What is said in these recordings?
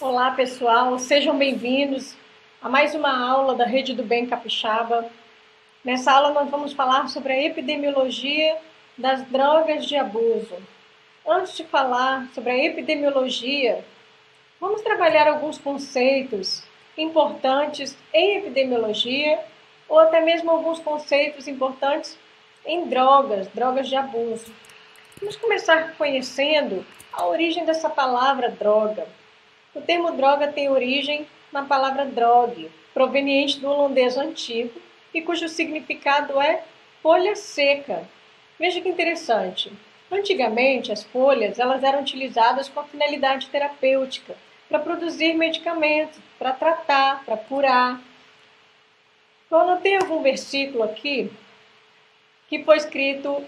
Olá, pessoal, sejam bem-vindos a mais uma aula da Rede do Bem Capixaba. Nessa aula nós vamos falar sobre a epidemiologia das drogas de abuso. Antes de falar sobre a epidemiologia, vamos trabalhar alguns conceitos importantes em epidemiologia ou até mesmo alguns conceitos importantes em drogas de abuso. Vamos começar conhecendo a origem dessa palavra droga. O termo droga tem origem na palavra drogue, proveniente do holandês antigo e cujo significado é folha seca. Veja que interessante. Antigamente, as folhas elas eram utilizadas com a finalidade terapêutica, para produzir medicamentos, para tratar, para curar. Eu anotei algum versículo aqui que foi escrito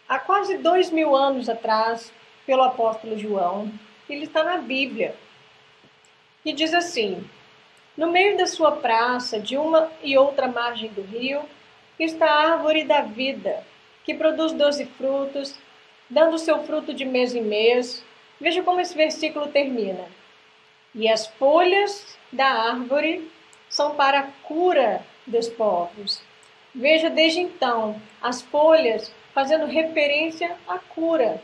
há quase 2000 anos atrás pelo apóstolo João. Ele está na Bíblia. E diz assim: no meio da sua praça, de uma e outra margem do rio, está a árvore da vida, que produz 12 frutos, dando seu fruto de mês em mês. Veja como esse versículo termina. E as folhas da árvore são para a cura dos povos. Veja desde então as folhas fazendo referência à cura.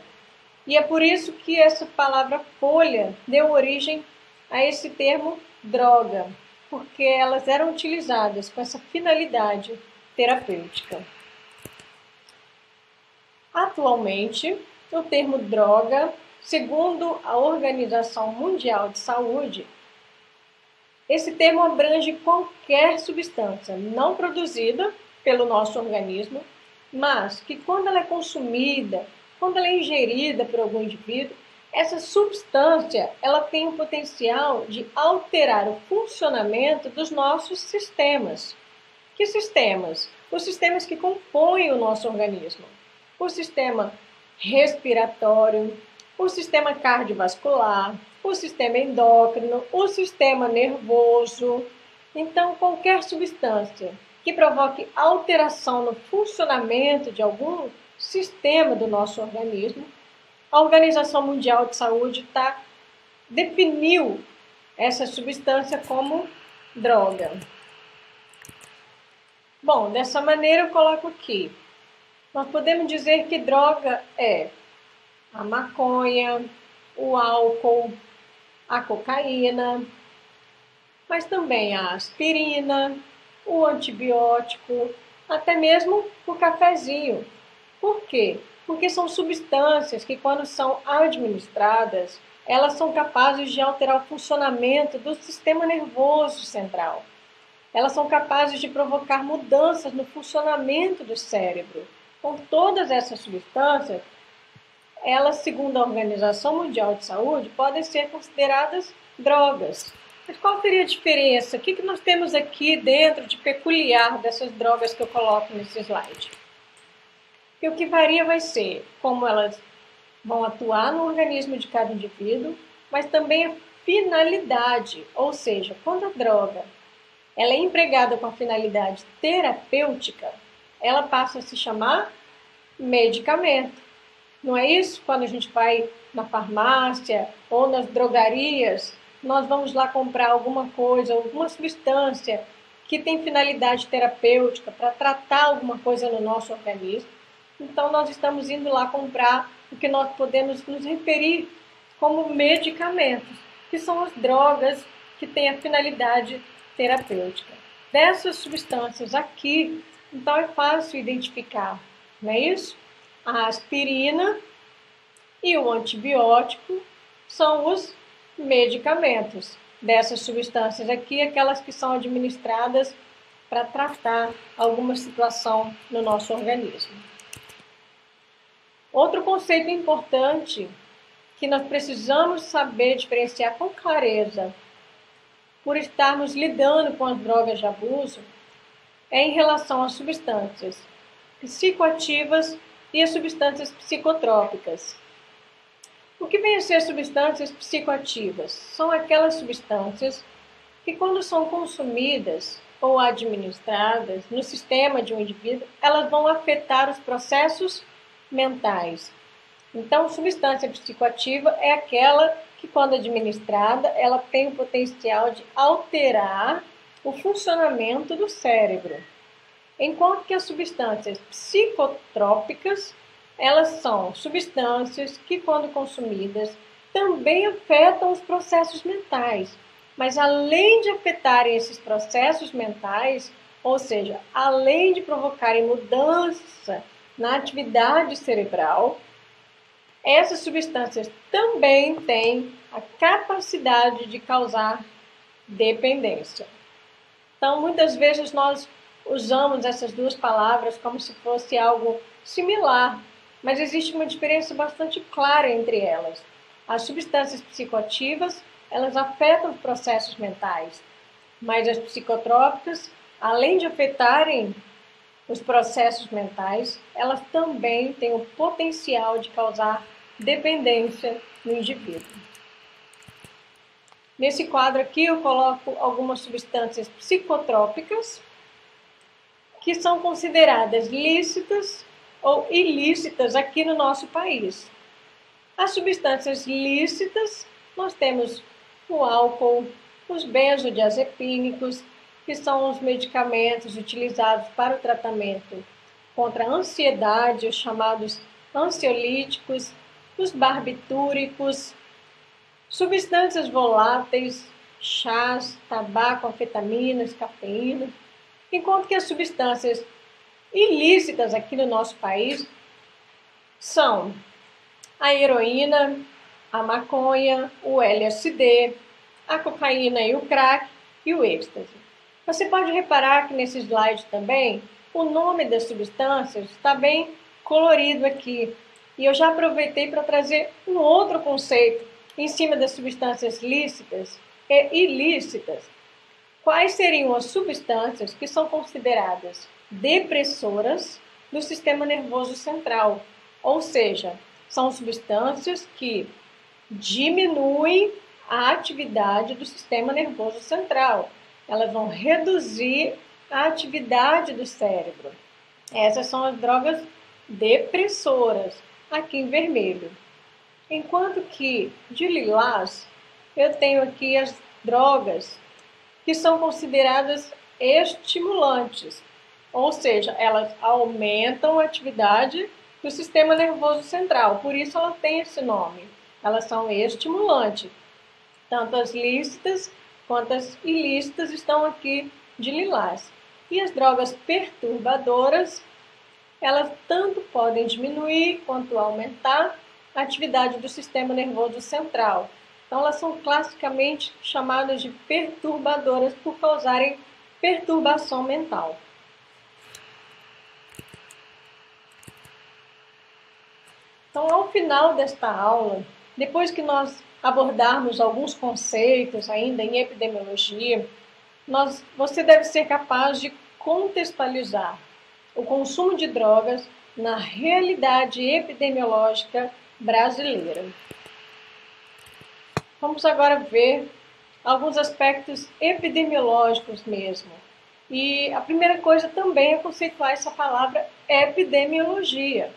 E é por isso que essa palavra folha deu origem a esse termo droga, porque elas eram utilizadas com essa finalidade terapêutica. Atualmente, o termo droga, segundo a Organização Mundial de Saúde, esse termo abrange qualquer substância não produzida pelo nosso organismo, mas que quando ela é consumida, quando ela é ingerida por algum indivíduo, essa substância ela tem o potencial de alterar o funcionamento dos nossos sistemas. Que sistemas? Os sistemas que compõem o nosso organismo. O sistema respiratório, o sistema cardiovascular, o sistema endócrino, o sistema nervoso. Então, qualquer substância que provoque alteração no funcionamento de algum sistema do nosso organismo, a Organização Mundial de Saúde definiu essa substância como droga. Bom, dessa maneira eu coloco aqui. Nós podemos dizer que droga é a maconha, o álcool, a cocaína, mas também a aspirina, o antibiótico, até mesmo o cafezinho. Por quê? Porque são substâncias que, quando são administradas, elas são capazes de alterar o funcionamento do sistema nervoso central. Elas são capazes de provocar mudanças no funcionamento do cérebro. Com todas essas substâncias, elas, segundo a Organização Mundial de Saúde, podem ser consideradas drogas. Mas qual seria a diferença? O que nós temos aqui dentro de peculiar dessas drogas que eu coloco nesse slide? E o que varia vai ser como elas vão atuar no organismo de cada indivíduo, mas também a finalidade, ou seja, quando a droga ela é empregada com a finalidade terapêutica, ela passa a se chamar medicamento. Não é isso? Quando a gente vai na farmácia ou nas drogarias, nós vamos lá comprar alguma coisa, alguma substância que tem finalidade terapêutica para tratar alguma coisa no nosso organismo. Então, nós estamos indo lá comprar o que nós podemos nos referir como medicamentos, que são as drogas que têm a finalidade terapêutica. Dessas substâncias aqui, então é fácil identificar, não é isso? A aspirina e o antibiótico são os medicamentos. Dessas substâncias aqui, aquelas que são administradas para tratar alguma situação no nosso organismo. Outro conceito importante que nós precisamos saber diferenciar com clareza, por estarmos lidando com as drogas de abuso, é em relação às substâncias psicoativas e as substâncias psicotrópicas. O que vem a ser substâncias psicoativas? São aquelas substâncias que, quando são consumidas ou administradas no sistema de um indivíduo, elas vão afetar os processos mentais. Então, substância psicoativa é aquela que, quando administrada, ela tem o potencial de alterar o funcionamento do cérebro. Enquanto que as substâncias psicotrópicas, elas são substâncias que, quando consumidas, também afetam os processos mentais. Mas além de afetarem esses processos mentais, ou seja, além de provocarem mudança na atividade cerebral, essas substâncias também têm a capacidade de causar dependência. Então, muitas vezes nós usamos essas duas palavras como se fosse algo similar, mas existe uma diferença bastante clara entre elas. As substâncias psicoativas, elas afetam os processos mentais, mas as psicotrópicas, além de afetarem os processos mentais, elas também têm o potencial de causar dependência no indivíduo. Nesse quadro aqui eu coloco algumas substâncias psicotrópicas que são consideradas lícitas ou ilícitas aqui no nosso país. As substâncias lícitas, nós temos o álcool, os benzodiazepínicos, que são os medicamentos utilizados para o tratamento contra a ansiedade, os chamados ansiolíticos, os barbitúricos, substâncias voláteis, chás, tabaco, anfetaminas, cafeína, enquanto que as substâncias ilícitas aqui no nosso país são a heroína, a maconha, o LSD, a cocaína e o crack e o êxtase. Você pode reparar que nesse slide também o nome das substâncias está bem colorido aqui. E eu já aproveitei para trazer um outro conceito em cima das substâncias lícitas e ilícitas. Quais seriam as substâncias que são consideradas depressoras do sistema nervoso central? Ou seja, são substâncias que diminuem a atividade do sistema nervoso central. Elas vão reduzir a atividade do cérebro. Essas são as drogas depressoras, aqui em vermelho. Enquanto que de lilás, eu tenho aqui as drogas que são consideradas estimulantes, ou seja, elas aumentam a atividade do sistema nervoso central, por isso ela tem esse nome. Elas são estimulantes. Tanto as lícitas quanto as ilícitas estão aqui de lilás. E as drogas perturbadoras, elas tanto podem diminuir quanto aumentar a atividade do sistema nervoso central. Então, elas são classicamente chamadas de perturbadoras por causarem perturbação mental. Então, ao final desta aula, depois que nós abordarmos alguns conceitos ainda em epidemiologia, você deve ser capaz de contextualizar o consumo de drogas na realidade epidemiológica brasileira. Vamos agora ver alguns aspectos epidemiológicos mesmo. E a primeira coisa também é conceituar essa palavra epidemiologia.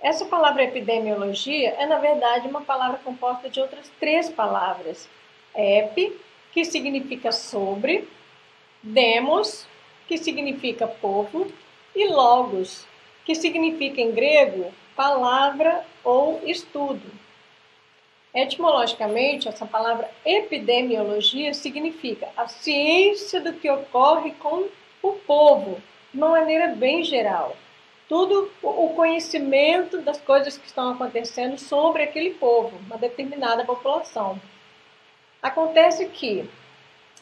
Essa palavra epidemiologia é, na verdade, uma palavra composta de outras três palavras. Epi, que significa sobre, demos, que significa povo, e logos, que significa em grego palavra ou estudo. Etimologicamente, essa palavra epidemiologia significa a ciência do que ocorre com o povo, de uma maneira bem geral. Tudo o conhecimento das coisas que estão acontecendo sobre aquele povo, uma determinada população. Acontece que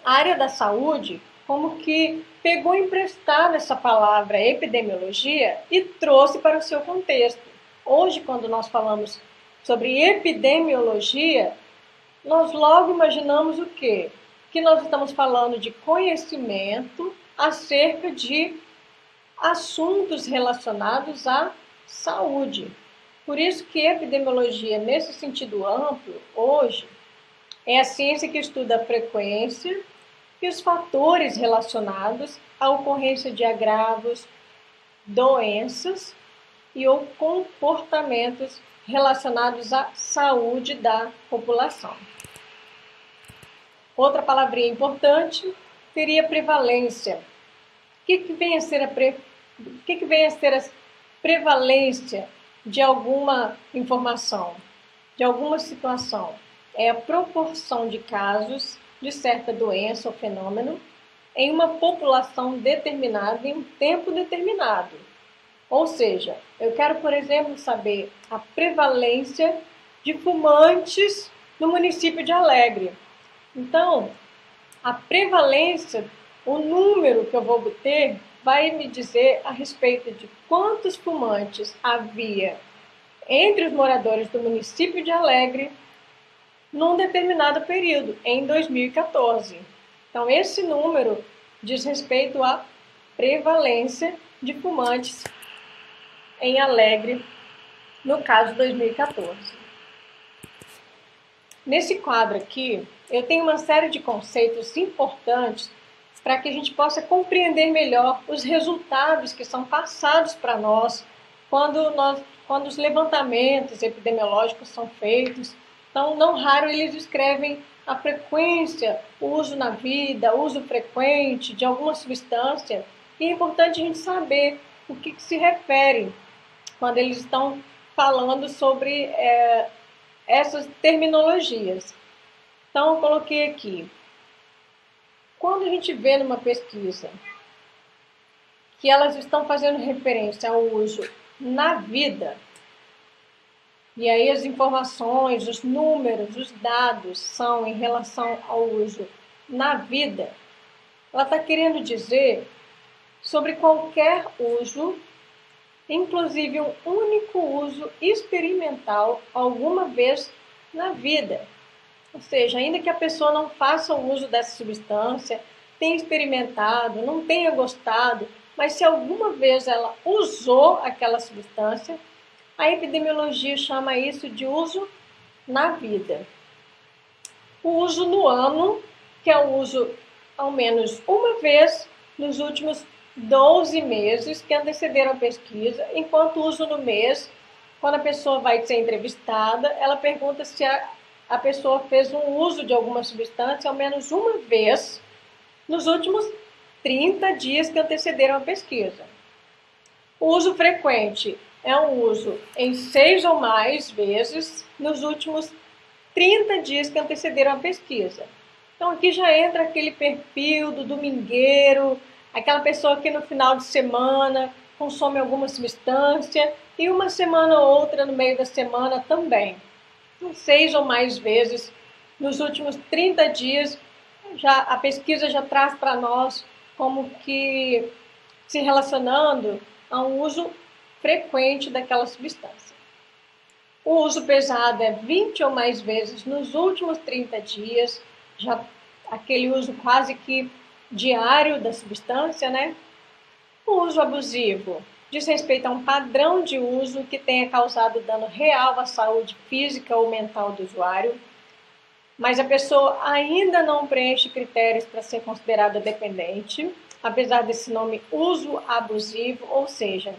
a área da saúde, como que pegou emprestada essa palavra epidemiologia e trouxe para o seu contexto. Hoje, quando nós falamos sobre epidemiologia, nós logo imaginamos o quê? Que nós estamos falando de conhecimento acerca de assuntos relacionados à saúde. Por isso que epidemiologia, nesse sentido amplo, hoje, é a ciência que estuda a frequência e os fatores relacionados à ocorrência de agravos, doenças e ou comportamentos relacionados à saúde da população. Outra palavrinha importante seria prevalência. O que vem a ser a prevalência de alguma informação, de alguma situação? É a proporção de casos de certa doença ou fenômeno em uma população determinada em um tempo determinado. Ou seja, eu quero, por exemplo, saber a prevalência de fumantes no município de Alegre. Então, a prevalência, o número que eu vou obter, vai me dizer a respeito de quantos fumantes havia entre os moradores do município de Alegre num determinado período, em 2014. Então, esse número diz respeito à prevalência de fumantes em Alegre, no caso 2014. Nesse quadro aqui, eu tenho uma série de conceitos importantes para que a gente possa compreender melhor os resultados que são passados para nós quando os levantamentos epidemiológicos são feitos. Então, não raro eles descrevem a frequência, o uso na vida, o uso frequente de alguma substância. E é importante a gente saber o que se refere quando eles estão falando sobre essas terminologias. Então, eu coloquei aqui. Quando a gente vê numa pesquisa que elas estão fazendo referência ao uso na vida, e aí as informações, os números, os dados são em relação ao uso na vida, ela está querendo dizer sobre qualquer uso, inclusive um único uso experimental alguma vez na vida. Ou seja, ainda que a pessoa não faça o uso dessa substância, tenha experimentado, não tenha gostado, mas se alguma vez ela usou aquela substância, a epidemiologia chama isso de uso na vida. O uso no ano, que é o uso ao menos uma vez nos últimos 12 meses que antecederam a pesquisa, enquanto o uso no mês, quando a pessoa vai ser entrevistada, ela pergunta se a pessoa fez um uso de alguma substância ao menos uma vez nos últimos 30 dias que antecederam a pesquisa. O uso frequente é um uso em 6 ou mais vezes nos últimos 30 dias que antecederam a pesquisa. Então aqui já entra aquele perfil do domingueiro, aquela pessoa que no final de semana consome alguma substância e uma semana ou outra no meio da semana também. 6 ou mais vezes nos últimos 30 dias, a pesquisa já traz para nós como que se relacionando a um uso frequente daquela substância. O uso pesado é 20 ou mais vezes nos últimos 30 dias, já aquele uso quase que diário da substância, né? O uso abusivo diz respeito a um padrão de uso que tenha causado dano real à saúde física ou mental do usuário, mas a pessoa ainda não preenche critérios para ser considerada dependente, apesar desse nome uso abusivo, ou seja,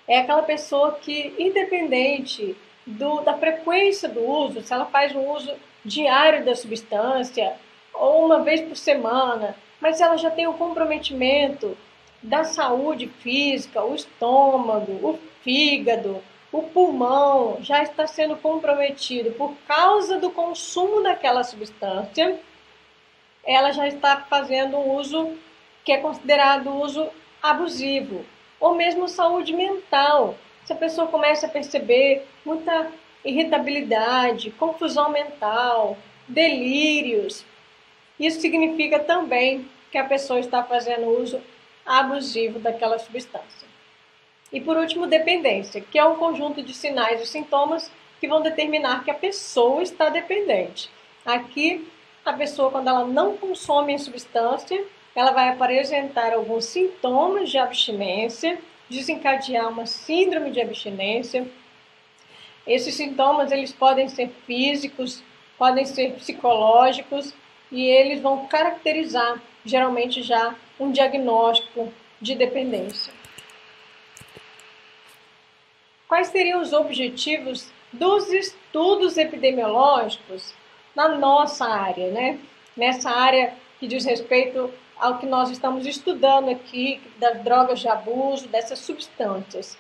é aquela pessoa que, independente da frequência do uso, se ela faz um uso diário da substância ou uma vez por semana, mas ela já tem o comprometimento da saúde física, o estômago, o fígado, o pulmão já está sendo comprometido por causa do consumo daquela substância, ela já está fazendo um uso que é considerado uso abusivo. Ou mesmo saúde mental. Se a pessoa começa a perceber muita irritabilidade, confusão mental, delírios, isso significa também que a pessoa está fazendo uso abusivo daquela substância. E por último, dependência, que é um conjunto de sinais e sintomas que vão determinar que a pessoa está dependente. Aqui, a pessoa, quando ela não consome a substância, ela vai apresentar alguns sintomas de abstinência, desencadear uma síndrome de abstinência. Esses sintomas eles podem ser físicos, podem ser psicológicos e eles vão caracterizar, geralmente, já um diagnóstico de dependência. quais seriam os objetivos dos estudos epidemiológicos na nossa área, né? Nessa área que diz respeito ao que nós estamos estudando aqui, das drogas de abuso, dessas substâncias.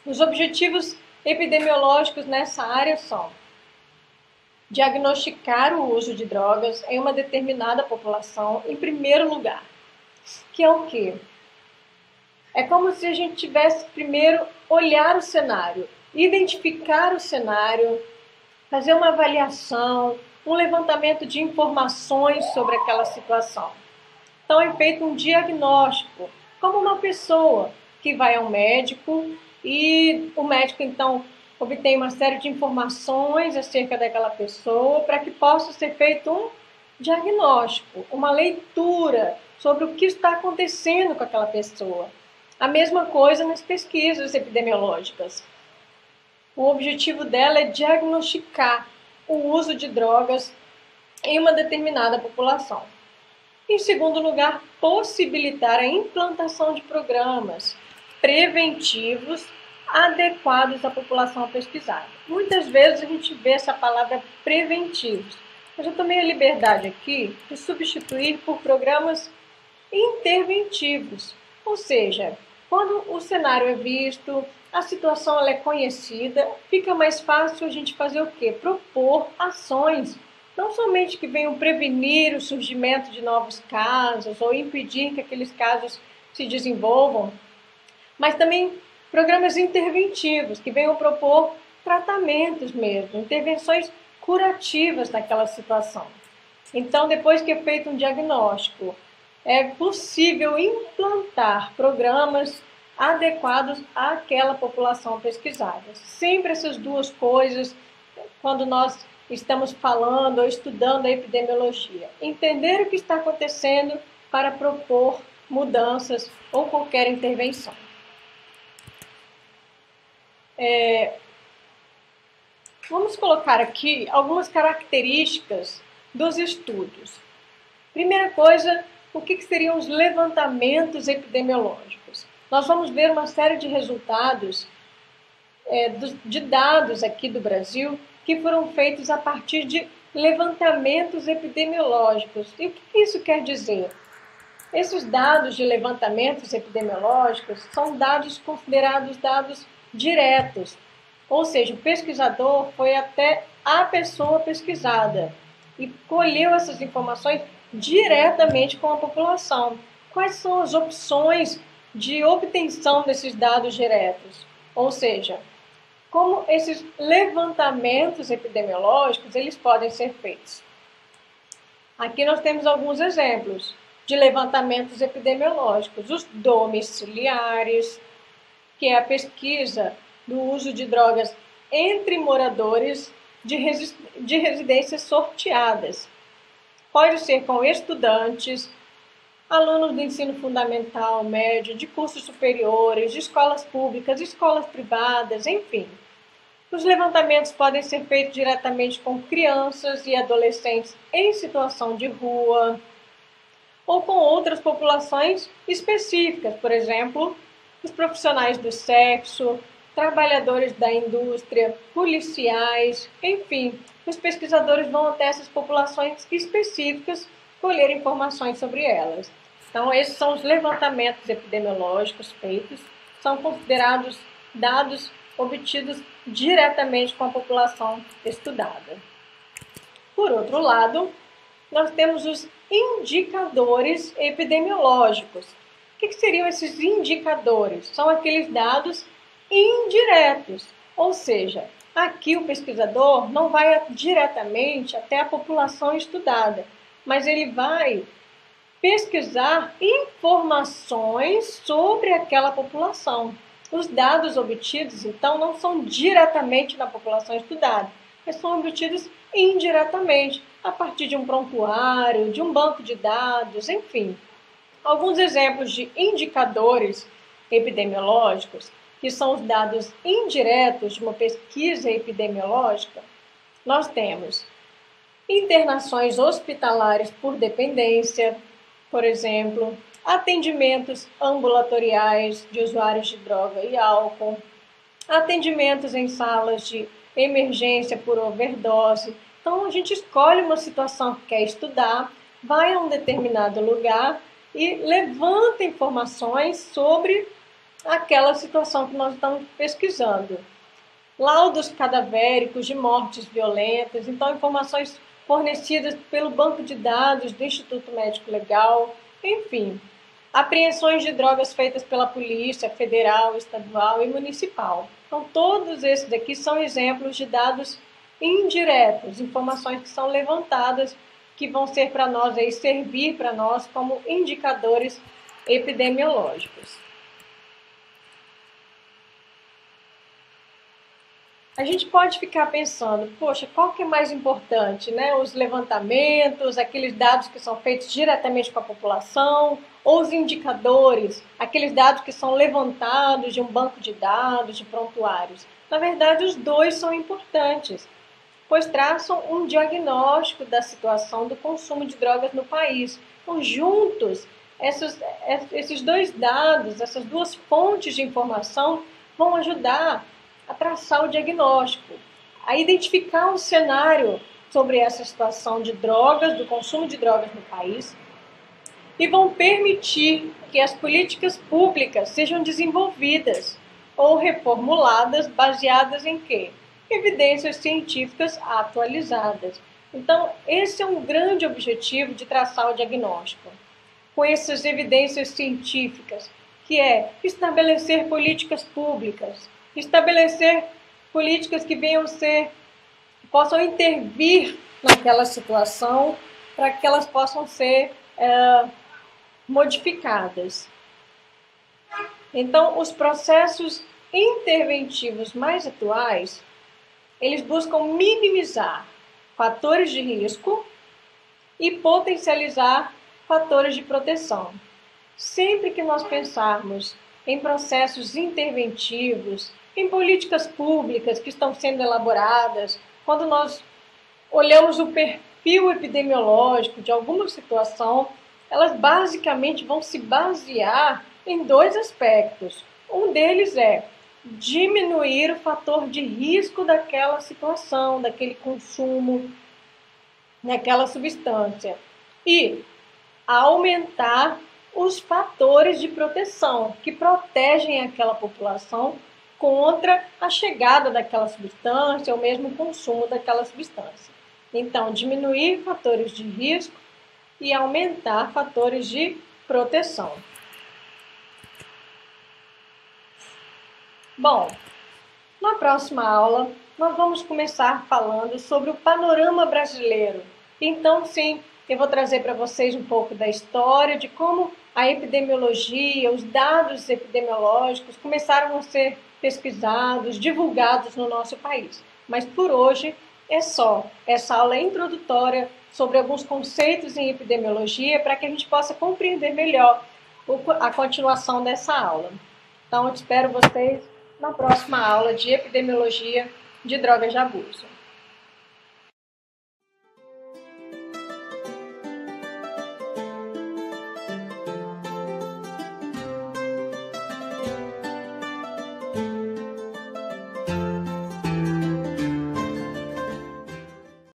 Os objetivos epidemiológicos nessa área são diagnosticar o uso de drogas em uma determinada população, em primeiro lugar. Que é o quê? É como se a gente tivesse primeiro olhar o cenário, identificar o cenário, fazer uma avaliação, um levantamento de informações sobre aquela situação. Então é feito um diagnóstico, como uma pessoa que vai ao médico e o médico então obtém uma série de informações acerca daquela pessoa para que possa ser feito um diagnóstico, uma leitura sobre o que está acontecendo com aquela pessoa. A mesma coisa nas pesquisas epidemiológicas. O objetivo dela é diagnosticar o uso de drogas em uma determinada população. Em segundo lugar, possibilitar a implantação de programas preventivos adequados à população pesquisada. Muitas vezes a gente vê essa palavra preventivos, mas eu tomei a liberdade aqui de substituir por programas interventivos, ou seja, quando o cenário é visto, a situação ela é conhecida, fica mais fácil a gente fazer o quê? Propor ações, não somente que venham prevenir o surgimento de novos casos ou impedir que aqueles casos se desenvolvam, mas também programas interventivos, que venham propor tratamentos mesmo, intervenções curativas naquela situação. Então, depois que é feito um diagnóstico, é possível implantar programas adequados àquela população pesquisada. Sempre essas duas coisas, quando nós estamos falando ou estudando a epidemiologia. Entender o que está acontecendo para propor mudanças ou qualquer intervenção. Vamos colocar aqui algumas características dos estudos. Primeira coisa, o que seriam os levantamentos epidemiológicos? Nós vamos ver uma série de resultados de dados aqui do Brasil que foram feitos a partir de levantamentos epidemiológicos. E o que isso quer dizer? Esses dados de levantamentos epidemiológicos são dados considerados dados diretos, ou seja, o pesquisador foi até a pessoa pesquisada e colheu essas informações diretamente com a população. Quais são as opções de obtenção desses dados diretos? Ou seja, como esses levantamentos epidemiológicos eles podem ser feitos. Aqui nós temos alguns exemplos de levantamentos epidemiológicos, os domiciliares, que é a pesquisa do uso de drogas entre moradores de residências sorteadas. Pode ser com estudantes, alunos do ensino fundamental, médio, de cursos superiores, de escolas públicas, escolas privadas, enfim. Os levantamentos podem ser feitos diretamente com crianças e adolescentes em situação de rua, ou com outras populações específicas, por exemplo, os profissionais do sexo, trabalhadores da indústria, policiais, enfim, os pesquisadores vão até essas populações específicas colher informações sobre elas. Então, esses são os levantamentos epidemiológicos feitos, são considerados dados obtidos diretamente com a população estudada. Por outro lado, nós temos os indicadores epidemiológicos. O que seriam esses indicadores? São aqueles dados indiretos, ou seja, aqui o pesquisador não vai diretamente até a população estudada, mas ele vai pesquisar informações sobre aquela população. Os dados obtidos, então, não são diretamente na população estudada, mas são obtidos indiretamente, a partir de um prontuário, de um banco de dados, enfim. Alguns exemplos de indicadores epidemiológicos, que são os dados indiretos de uma pesquisa epidemiológica, nós temos internações hospitalares por dependência, por exemplo, atendimentos ambulatoriais de usuários de droga e álcool, atendimentos em salas de emergência por overdose. Então, a gente escolhe uma situação que quer estudar, vai a um determinado lugar e levanta informações sobre aquela situação que nós estamos pesquisando. Laudos cadavéricos de mortes violentas, então informações fornecidas pelo banco de dados do Instituto Médico Legal, enfim, apreensões de drogas feitas pela Polícia Federal, Estadual e Municipal. Então, todos esses aqui são exemplos de dados indiretos, informações que são levantadas, que vão ser para nós, aí, servir para nós como indicadores epidemiológicos. A gente pode ficar pensando, poxa, qual que é mais importante, né? Os levantamentos, aqueles dados que são feitos diretamente com a população, ou os indicadores, aqueles dados que são levantados de um banco de dados, de prontuários. Na verdade, os dois são importantes, pois traçam um diagnóstico da situação do consumo de drogas no país. Então, juntos, esses dois dados, essas duas fontes de informação vão ajudar a traçar o diagnóstico, a identificar um cenário sobre essa situação de drogas, do consumo de drogas no país, e vão permitir que as políticas públicas sejam desenvolvidas ou reformuladas baseadas em quê? Evidências científicas atualizadas. Então, esse é um grande objetivo de traçar o diagnóstico. Com essas evidências científicas, que é estabelecer políticas públicas, estabelecer políticas que possam intervir naquela situação para que elas possam ser modificadas. Então, os processos interventivos mais atuais, eles buscam minimizar fatores de risco e potencializar fatores de proteção. Sempre que nós pensarmos em processos interventivos, em políticas públicas que estão sendo elaboradas, quando nós olhamos o perfil epidemiológico de alguma situação, elas basicamente vão se basear em dois aspectos. Um deles é diminuir o fator de risco daquela situação, daquele consumo, daquela substância, e aumentar os fatores de proteção que protegem aquela população contra a chegada daquela substância ou mesmo o consumo daquela substância. Então, diminuir fatores de risco e aumentar fatores de proteção. Bom, na próxima aula nós vamos começar falando sobre o panorama brasileiro. Então, sim, eu vou trazer para vocês um pouco da história, de como a epidemiologia, os dados epidemiológicos começaram a ser pesquisados, divulgados no nosso país. Mas por hoje é só. Essa aula é introdutória sobre alguns conceitos em epidemiologia para que a gente possa compreender melhor a continuação dessa aula. Então, eu espero vocês na próxima aula de epidemiologia de drogas de abuso.